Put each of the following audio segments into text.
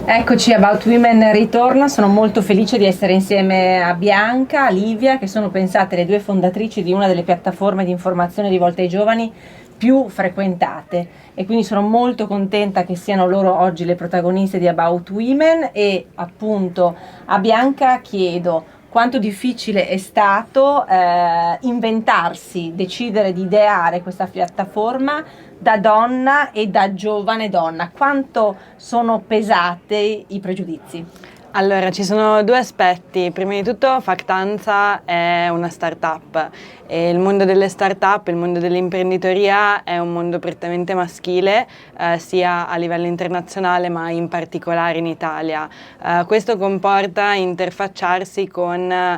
Eccoci, About Women ritorna, sono molto felice di essere insieme a Bianca, a Livia, che sono pensate le due fondatrici di una delle piattaforme di informazione rivolte ai giovani più frequentate, e quindi sono molto contenta che siano loro oggi le protagoniste di About Women. E appunto a Bianca chiedo quanto difficile è stato inventarsi, decidere di ideare questa piattaforma da donna e da giovane donna. Quanto sono pesate i pregiudizi? Allora, ci sono due aspetti. Prima di tutto, Factanza è una startup e il mondo delle startup, il mondo dell'imprenditoria è un mondo prettamente maschile, sia a livello internazionale ma in particolare in Italia. Questo comporta interfacciarsi con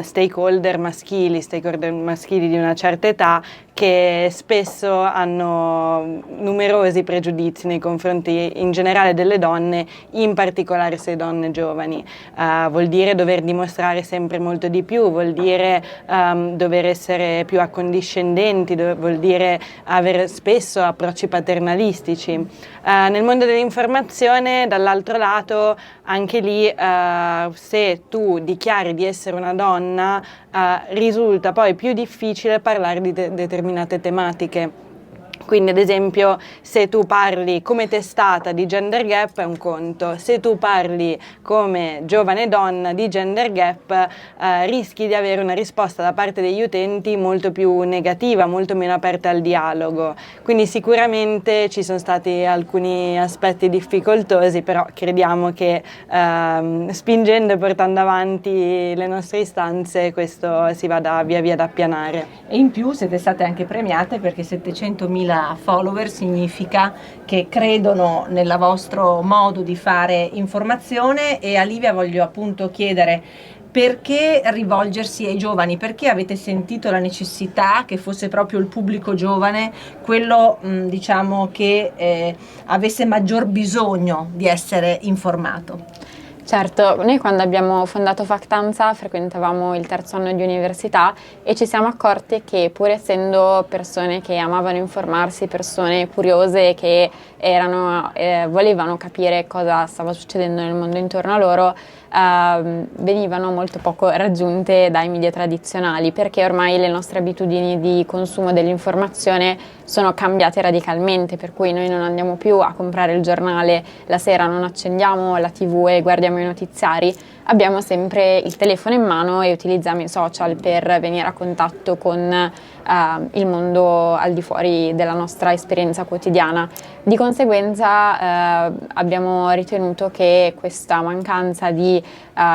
stakeholder maschili di una certa età, che spesso hanno numerosi pregiudizi nei confronti in generale delle donne, in particolare se donne giovani. Vuol dire dover dimostrare sempre molto di più, vuol dire dover essere più accondiscendenti, vuol dire avere spesso approcci paternalistici. Nel mondo dell'informazione, dall'altro lato, anche lì se tu dichiari di essere una donna, risulta poi più difficile parlare di determinate tematiche. Quindi ad esempio se tu parli come testata di gender gap è un conto, se tu parli come giovane donna di gender gap rischi di avere una risposta da parte degli utenti molto più negativa, molto meno aperta al dialogo. Quindi sicuramente ci sono stati alcuni aspetti difficoltosi, però crediamo che spingendo e portando avanti le nostre istanze questo si vada via via ad appianare. E in più siete state anche premiate perché 700.000 follower significa che credono nel vostro modo di fare informazione. E a Livia voglio appunto chiedere: perché rivolgersi ai giovani? Perché avete sentito la necessità che fosse proprio il pubblico giovane quello diciamo che avesse maggior bisogno di essere informato? Certo, noi quando abbiamo fondato Factanza frequentavamo il terzo anno di università e ci siamo accorti che, pur essendo persone che amavano informarsi, persone curiose che volevano capire cosa stava succedendo nel mondo intorno a loro, venivano molto poco raggiunte dai media tradizionali, perché ormai le nostre abitudini di consumo dell'informazione sono cambiate radicalmente, per cui noi non andiamo più a comprare il giornale la sera, non accendiamo la TV e guardiamo i notiziari, abbiamo sempre il telefono in mano e utilizziamo i social per venire a contatto con il mondo al di fuori della nostra esperienza quotidiana. Di conseguenza abbiamo ritenuto che questa mancanza di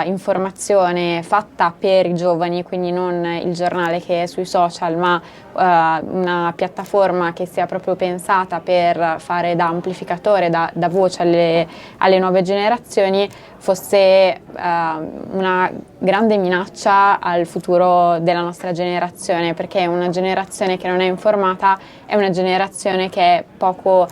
informazione fatta per i giovani, quindi non il giornale che è sui social, ma una piattaforma che sia proprio pensata per fare da amplificatore, da voce alle nuove generazioni, fosse una grande minaccia al futuro della nostra generazione, perché è una generazione che non è informata, è una generazione che è poco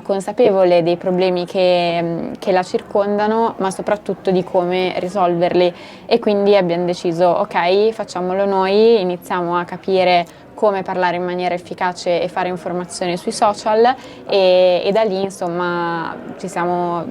consapevole dei problemi che la circondano, ma soprattutto di come risolverli. E quindi abbiamo deciso: ok, facciamolo noi, iniziamo a capire come parlare in maniera efficace e fare informazione sui social, e da lì insomma ci siamo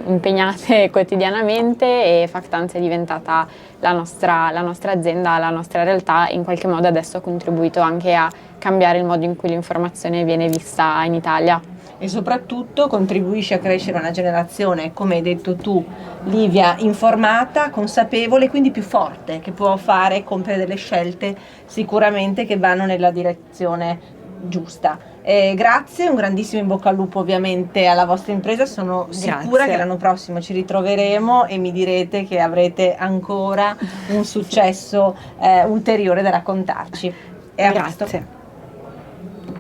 impegnate quotidianamente e Factanza è diventata la nostra azienda, la nostra realtà. In qualche modo adesso ha contribuito anche a cambiare il modo in cui l'informazione viene vista in Italia. E soprattutto contribuisce a crescere una generazione, come hai detto tu, Livia, informata, consapevole, quindi più forte, che può fare e compiere delle scelte sicuramente che vanno nella direzione giusta. Grazie, un grandissimo in bocca al lupo ovviamente alla vostra impresa, sono sicura che l'anno prossimo ci ritroveremo e mi direte che avrete ancora un successo ulteriore da raccontarci. E a presto.